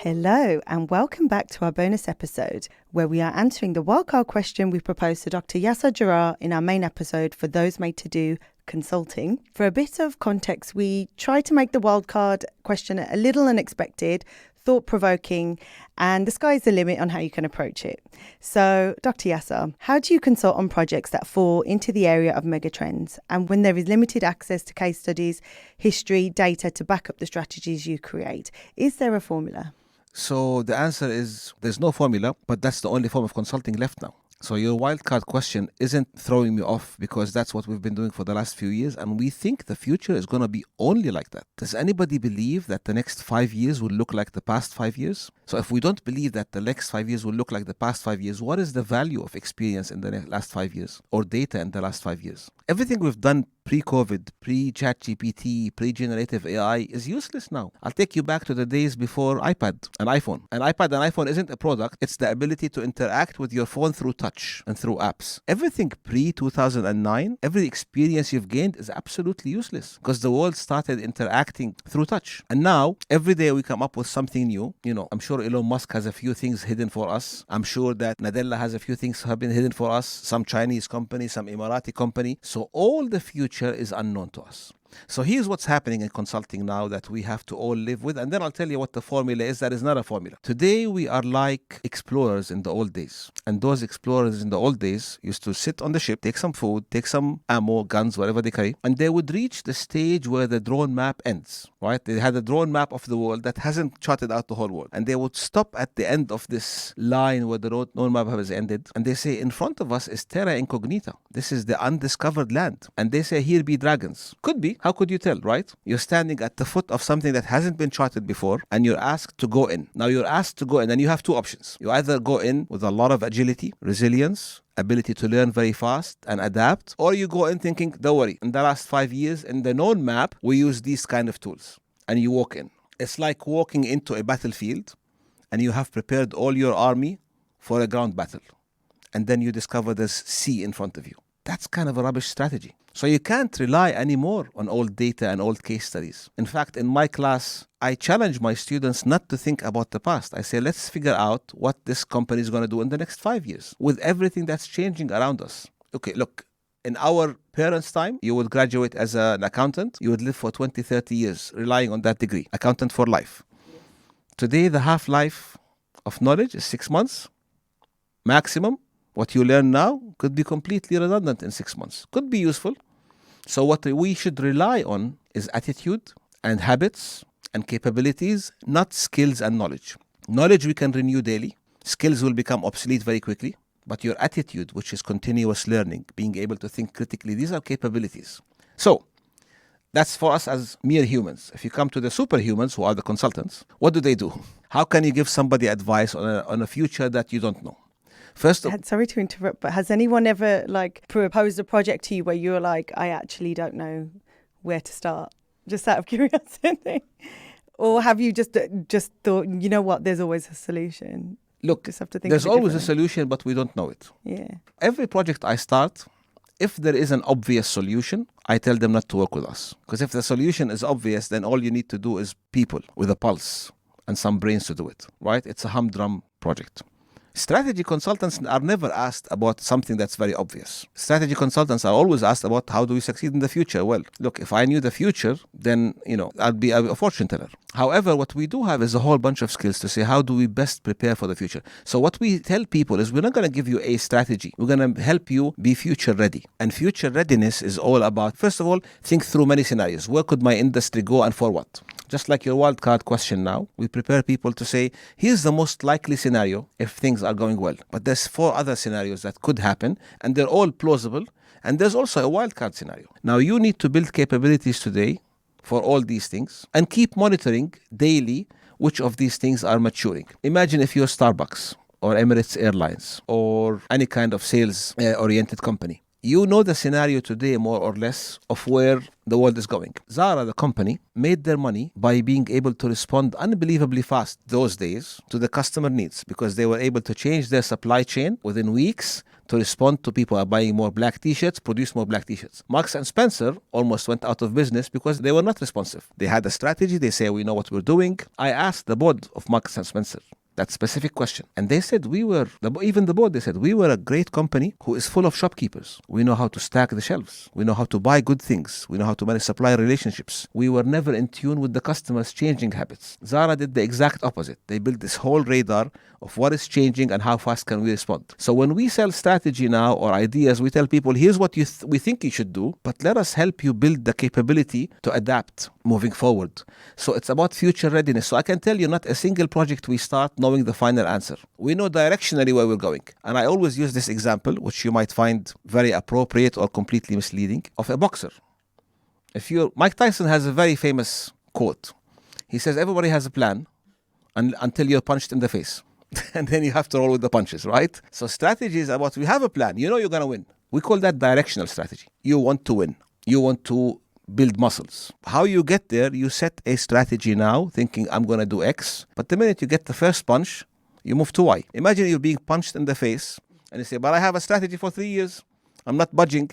Hello and welcome back to our bonus episode where we are answering the wildcard question we proposed to Dr. Yasar Jarrar in our main episode for those made to do consulting. For a bit of context, we tried to make the wildcard question a little unexpected, thought-provoking, and the sky's the limit on how you can approach it. So, Dr. Yasar, how do you consult on projects that fall into the area of megatrends and when there is limited access to case studies, history, data to back up the strategies you create? Is there a formula? So the answer is there's no formula, but that's the only form of consulting left now. So your wildcard question isn't throwing me off because that's what we've been doing for the last few years. And we think the future is going to be only like that. Does anybody believe that the next 5 years will look like the past 5 years? So if we don't believe that the next 5 years will look like the past 5 years, what is the value of experience in the last 5 years or data in the last 5 years? Everything we've done pre-COVID, pre-ChatGPT, pre-generative AI is useless now. I'll take you back to the days before iPad and iPhone. An iPad and iPhone isn't a product. It's the ability to interact with your phone through touch and through apps. Everything pre-2009, every experience you've gained is absolutely useless because the world started interacting through touch. And now, every day we come up with something new. I'm sure Elon Musk has a few things hidden for us. I'm sure that Nadella has a few things have been hidden for us. Some Chinese company, some Emirati company. So all the future is unknown to us. So here's what's happening in consulting now that we have to all live with, and then I'll tell you what the formula is that is not a formula. Today we are like explorers in the old days, and those explorers in the old days used to sit on the ship, take some food, take some ammo, guns, whatever they carry, and they would reach the stage where the drone map ends, right? They had a drone map of the world that hasn't charted out the whole world, and they would stop at the end of this line where the drone map has ended, and they say, in front of us is terra incognita. This is the undiscovered land, and they say, here be dragons. Could be. How could you tell, right? You're standing at the foot of something that hasn't been charted before, and you're asked to go in. Now you're asked to go in, and you have two options. You either go in with a lot of agility, resilience, ability to learn very fast and adapt, or you go in thinking, don't worry, in the last 5 years, in the known map, we use these kind of tools. And you walk in. It's like walking into a battlefield, and you have prepared all your army for a ground battle. And then you discover there's sea in front of you. That's kind of a rubbish strategy. So you can't rely anymore on old data and old case studies. In fact, in my class, I challenge my students not to think about the past. I say, let's figure out what this company is going to do in the next 5 years with everything that's changing around us. Okay, look, in our parents' time, you would graduate as an accountant. You would live for 20, 30 years relying on that degree, accountant for life. Today, the half-life of knowledge is 6 months maximum. What you learn now could be completely redundant in 6 months. Could be useful. So what we should rely on is attitude and habits and capabilities, not skills and knowledge. Knowledge we can renew daily. Skills will become obsolete very quickly. But your attitude, which is continuous learning, being able to think critically, these are capabilities. So that's for us as mere humans. If you come to the superhumans, who are the consultants, what do? How can you give somebody advice on a future that you don't know? Sorry to interrupt, but has anyone ever proposed a project to you where you're like, I actually don't know where to start, just out of curiosity? Or have you just thought, you know what, there's always a solution? Look, just have to think there's always a solution, but we don't know it. Yeah. Every project I start, if there is an obvious solution, I tell them not to work with us. Because if the solution is obvious, then all you need to do is people with a pulse and some brains to do it, right? It's a humdrum project. Strategy consultants are never asked about something that's very obvious. Strategy consultants are always asked about how do we succeed in the future. Well, look, if I knew the future, then, I'd be a fortune teller. However, what we do have is a whole bunch of skills to say how do we best prepare for the future. So what we tell people is we're not going to give you a strategy. We're going to help you be future ready. And future readiness is all about, first of all, think through many scenarios. Where could my industry go and for what? Just like your wildcard question now, we prepare people to say, here's the most likely scenario if things are going well. But there's 4 other scenarios that could happen, and they're all plausible. And there's also a wildcard scenario. Now, you need to build capabilities today for all these things and keep monitoring daily which of these things are maturing. Imagine if you're Starbucks or Emirates Airlines or any kind of sales-oriented company. You know the scenario today more or less of where the world is going. Zara, the company, made their money by being able to respond unbelievably fast those days to the customer needs, because they were able to change their supply chain within weeks to respond to people are buying more black t-shirts, produce more black t-shirts. Marks and Spencer almost went out of business because they were not responsive. They had a strategy. They say, we know what we're doing. I asked the board of Marks and Spencer that specific question. And they said, even the board, they said, we were a great company who is full of shopkeepers. We know how to stack the shelves. We know how to buy good things. We know how to manage supplier relationships. We were never in tune with the customers' changing habits. Zara did the exact opposite. They built this whole radar of what is changing and how fast can we respond. So when we sell strategy now or ideas, we tell people, here's what we think you should do, but let us help you build the capability to adapt moving forward. So it's about future readiness. So I can tell you, not a single project we start knowing the final answer. We know directionally where we're going. And I always use this example, which you might find very appropriate or completely misleading, of a boxer. Mike Tyson has a very famous quote. He says, everybody has a plan until you're punched in the face. And then you have to roll with the punches, right? So strategy is about, we have a plan. You know you're going to win. We call that directional strategy. You want to win. You want to build muscles. How you get there, you set a strategy now, thinking I'm going to do X. But the minute you get the first punch, you move to Y. Imagine you're being punched in the face and you say, but I have a strategy for 3 years. I'm not budging.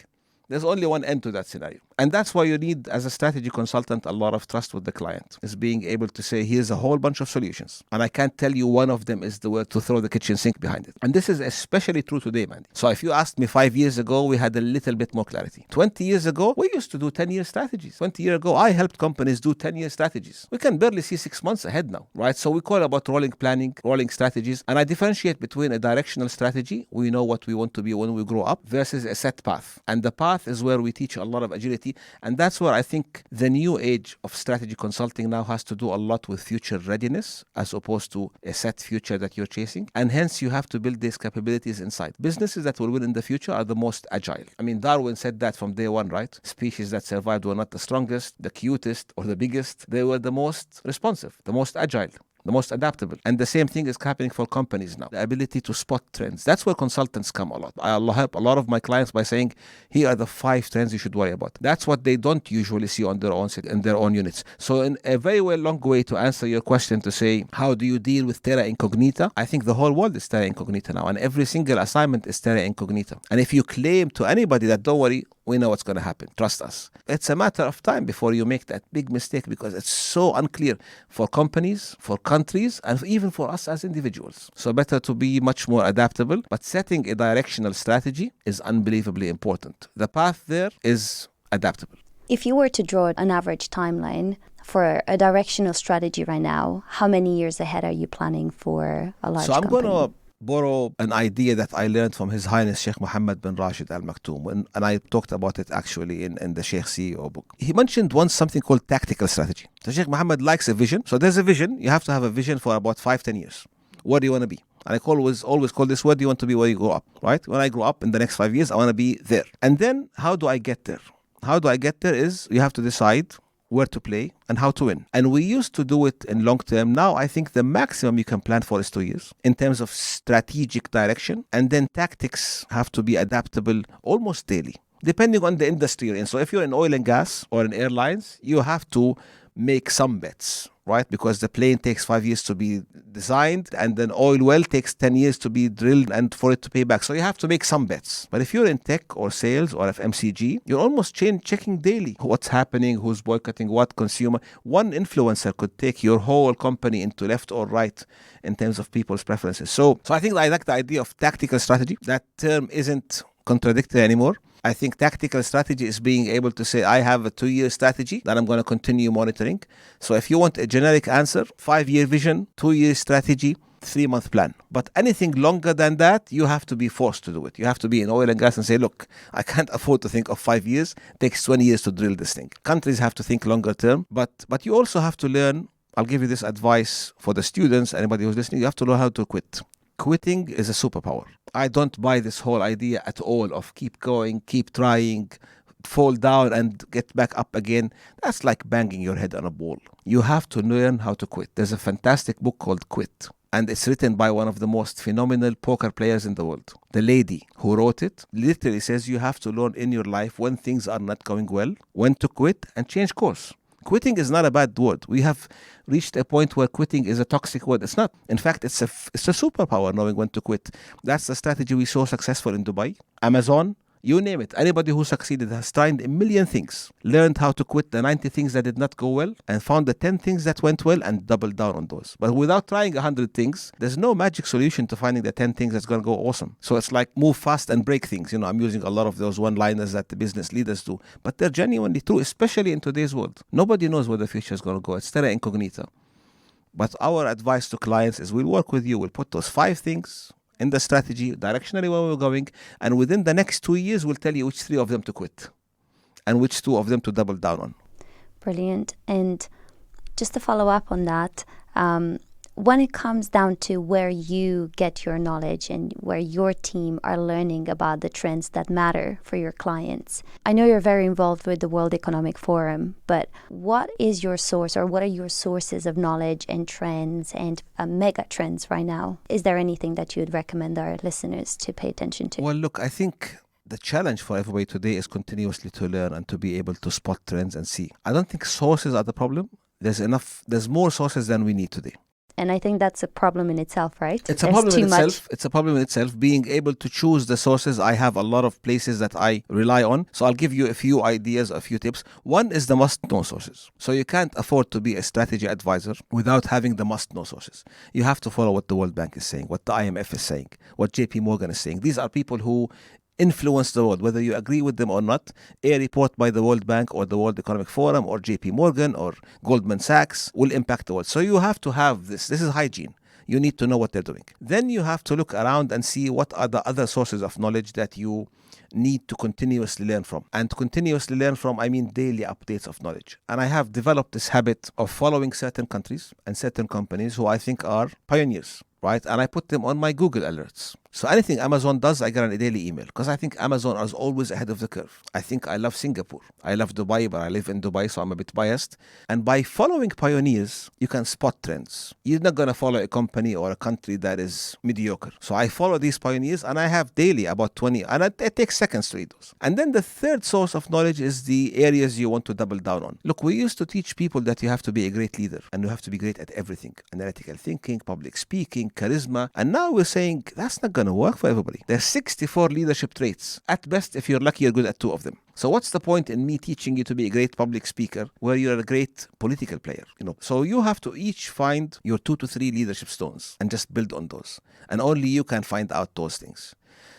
There's only one end to that scenario. And that's why you need, as a strategy consultant, a lot of trust with the client, is being able to say, here's a whole bunch of solutions. And I can't tell you one of them is the word to throw the kitchen sink behind it. And this is especially true today, man. So if you asked me 5 years ago, we had a little bit more clarity. 20 years ago, we used to do 10-year strategies. 20 years ago, I helped companies do 10-year strategies. We can barely see 6 months ahead now, right? So we call about rolling planning, rolling strategies. And I differentiate between a directional strategy, we know what we want to be when we grow up, versus a set path. And the path is where we teach a lot of agility. And that's where I think the new age of strategy consulting now has to do a lot with future readiness, as opposed to a set future that you're chasing. And hence you have to build these capabilities inside. Businesses that will win in the future are the most agile. I mean, Darwin said that from day one, right? Species that survived were not the strongest, the cutest, or the biggest. They were the most responsive, the most agile, the most adaptable. And the same thing is happening for companies now. The ability to spot trends. That's where consultants come a lot. I help a lot of my clients by saying, here are the 5 trends you should worry about. That's what they don't usually see on their own in their own units. So in a very long way to answer your question, to say, how do you deal with terra incognita? I think the whole world is terra incognita now, and every single assignment is terra incognita. And if you claim to anybody that, don't worry, we know what's going to happen, trust us, it's a matter of time before you make that big mistake, because it's so unclear for companies, for countries, and even for us as individuals. So better to be much more adaptable, but setting a directional strategy is unbelievably important. The path there is adaptable. If you were to draw an average timeline for a directional strategy right now, how many years ahead are you planning for a large company? So I'm going to borrow an idea that I learned from His Highness Sheikh Mohammed bin Rashid Al Maktoum, and I talked about it actually in the Sheikh CEO book. He mentioned once something called tactical strategy. So Sheikh Mohammed likes a vision. So there's a vision. You have to have a vision for about 5-10 years. What do you want to be? And I always call this, where do you want to be when you grow up, right? When I grow up in the next 5 years, I want to be there. And then how do I get there? How do I get there is you have to decide where to play and how to win. And we used to do it in long term. Now I think the maximum you can plan for is 2 years in terms of strategic direction. And then tactics have to be adaptable almost daily, depending on the industry you're in. So if you're in oil and gas or in airlines, you have to make some bets, right? Because the plane takes 5 years to be designed, and then oil well takes 10 years to be drilled and for it to pay back. So you have to make some bets. But if you're in tech or sales or FMCG, you're almost checking daily what's happening, who's boycotting what consumer. One influencer could take your whole company into left or right in terms of people's preferences. So I think I like the idea of tactical strategy. That term isn't contradictory anymore. I think tactical strategy is being able to say, I have a 2-year strategy that I'm going to continue monitoring. So if you want a generic answer, 5-year vision, 2-year strategy, 3-month plan. But anything longer than that, you have to be forced to do it. You have to be in oil and gas and say, look, I can't afford to think of 5 years. It takes 20 years to drill this thing. Countries have to think longer term, but you also have to learn. I'll give you this advice for the students, anybody who's listening, you have to learn how to quit. Quitting is a superpower. I don't buy this whole idea at all of keep going, keep trying, fall down and get back up again. That's like banging your head on a ball. You have to learn how to quit. There's a fantastic book called Quit And it's written by one of the most phenomenal poker players in the world. The lady who wrote it literally says you have to learn in your life when things are not going well, when to quit and change course. Quitting is not a bad word. We have reached a point where quitting is a toxic word. It's not. In fact, it's a superpower knowing when to quit. That's the strategy we saw successful in Dubai, Amazon, you name it. Anybody who succeeded has tried a million things, learned how to quit the 90 things that did not go well, and found the 10 things that went well and doubled down on those. But without trying 100 things, there's no magic solution to finding the 10 things that's going to go awesome. So it's like move fast and break things. I'm using a lot of those one-liners that the business leaders do, but they're genuinely true, especially in today's world. Nobody knows where the future is going to go. It's terra incognita. But our advice to clients is we'll work with you. We'll put those 5 things in the strategy, directionally where we're going, and within the next 2 years, we'll tell you which 3 of them to quit and which 2 of them to double down on. Brilliant. And just to follow up on that, when it comes down to where you get your knowledge and where your team are learning about the trends that matter for your clients, I know you're very involved with the World Economic Forum, but what is your source, or what are your sources of knowledge and trends and mega trends right now? Is there anything that you would recommend our listeners to pay attention to? Well, look, I think the challenge for everybody today is continuously to learn and to be able to spot trends and see. I don't think sources are the problem. There's more sources than we need today. And I think that's a problem in itself, right? It's a problem in itself. It's a problem in itself, being able to choose the sources. I have a lot of places that I rely on. So I'll give you a few ideas, a few tips. One is the must-know sources. So you can't afford to be a strategy advisor without having the must-know sources. You have to follow what the World Bank is saying, what the IMF is saying, what JP Morgan is saying. These are people who influence the world, whether you agree with them or not. A report by the World Bank or the World Economic Forum or JP Morgan or Goldman Sachs will impact the world. So you have to have this. This is hygiene. You need to know what they're doing. Then you have to look around and see what are the other sources of knowledge that you need to continuously learn from. And to continuously learn from, I mean daily updates of knowledge. And I have developed this habit of following certain countries and certain companies who I think are pioneers, right? And I put them on my Google alerts. So anything Amazon does, I get a daily email because I think Amazon is always ahead of the curve. I think I love Singapore. I love Dubai, but I live in Dubai, so I'm a bit biased. And by following pioneers, you can spot trends. You're not going to follow a company or a country that is mediocre. So I follow these pioneers, and I have daily about 20, and it takes seconds to read those. And then the third source of knowledge is the areas you want to double down on. Look, we used to teach people that you have to be a great leader and you have to be great at everything. Analytical thinking, public speaking, charisma. And now we're saying that's not going to work for everybody. There's 64 leadership traits. At best, if you're lucky, you're good at 2 of them. So what's the point in me teaching you to be a great public speaker where you're a great political player? So you have to each find your 2 to 3 leadership stones and just build on those. And only you can find out those things.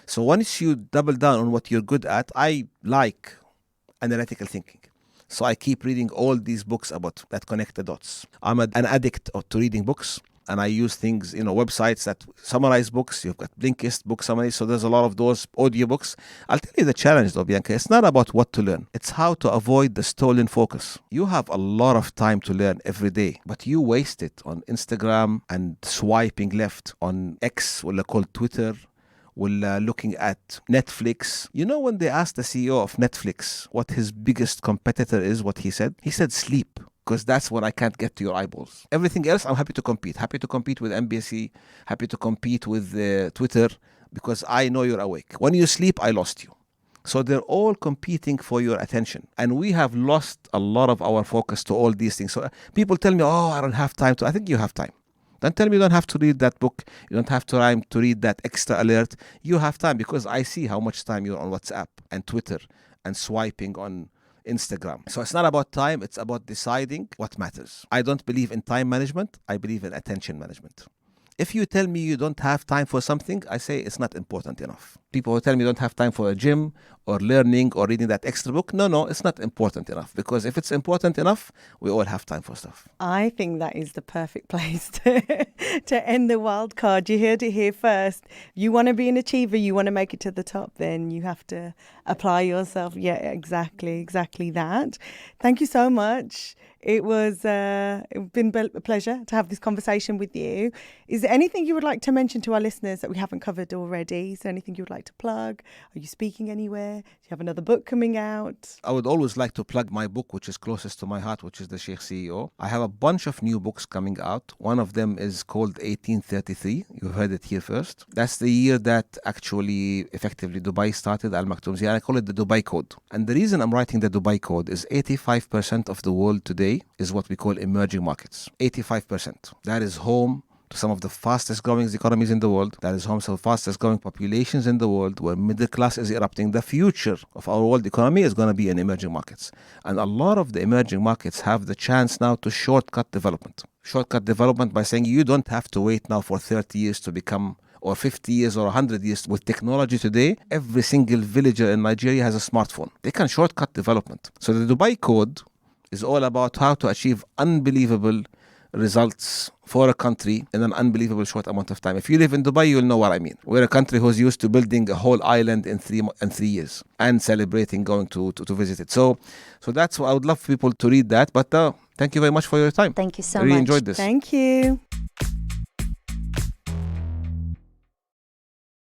So once you double down on what you're good at, I like analytical thinking. So I keep reading all these books that connect the dots. I'm an addict to reading books. And I use things, websites that summarize books. You've got Blinkist, book summaries. So there's a lot of those audiobooks. I'll tell you the challenge though, Bianca. It's not about what to learn. It's how to avoid the stolen focus. You have a lot of time to learn every day, but you waste it on Instagram and swiping left on X, what they call Twitter, looking at Netflix. When they asked the CEO of Netflix what his biggest competitor is, what he said? He said sleep. Because that's when I can't get to your eyeballs. Everything else, I'm happy to compete. Happy to compete with NBC. Happy to compete with Twitter because I know you're awake. When you sleep, I lost you. So they're all competing for your attention. And we have lost a lot of our focus to all these things. So people tell me, I don't have time to. I think you have time. Don't tell me you don't have to read that book. You don't have time to read that extra alert. You have time because I see how much time you're on WhatsApp and Twitter and swiping on Instagram. So it's not about time, it's about deciding what matters. I don't believe in time management, I believe in attention management. If you tell me you don't have time for something, I say it's not important enough. People who tell me you don't have time for a gym or learning or reading that extra book, no, it's not important enough. Because if it's important enough, we all have time for stuff. I think that is the perfect place to end the wild card. You heard it here first. You want to be an achiever, you want to make it to the top, then you have to apply yourself. Yeah, exactly that. Thank you so much. It's been a pleasure to have this conversation with you. Is there anything you would like to mention to our listeners that we haven't covered already? Is there anything you would like like to plug? Are you speaking anywhere? Do you have another book coming out? I would always like to plug my book, which is closest to my heart, which is The Sheikh CEO. I have a bunch of new books coming out. One of them is called 1833. You heard it here first. That's the year that actually effectively Dubai started Al Maktoum Ziyarah. I call it the Dubai Code. And the reason I'm writing the Dubai Code is 85% of the world today is what we call emerging markets. 85%. That is home to some of the fastest growing economies in the world. That is home to the fastest growing populations in the world, where middle class is erupting. The future of our world economy is going to be in emerging markets. And a lot of the emerging markets have the chance now to shortcut development. Shortcut development by saying you don't have to wait now for 30 years to become, or 50 years or 100 years. With technology today, every single villager in Nigeria has a smartphone. They can shortcut development. So the Dubai Code is all about how to achieve unbelievable results for a country in an unbelievable short amount of time. If you live in Dubai, you'll know what I mean. We're a country who's used to building a whole island in 3 years and celebrating going to visit it. So that's what I would love people to read that. But thank you very much for your time. Thank you so I really much. enjoyed this. Thank you.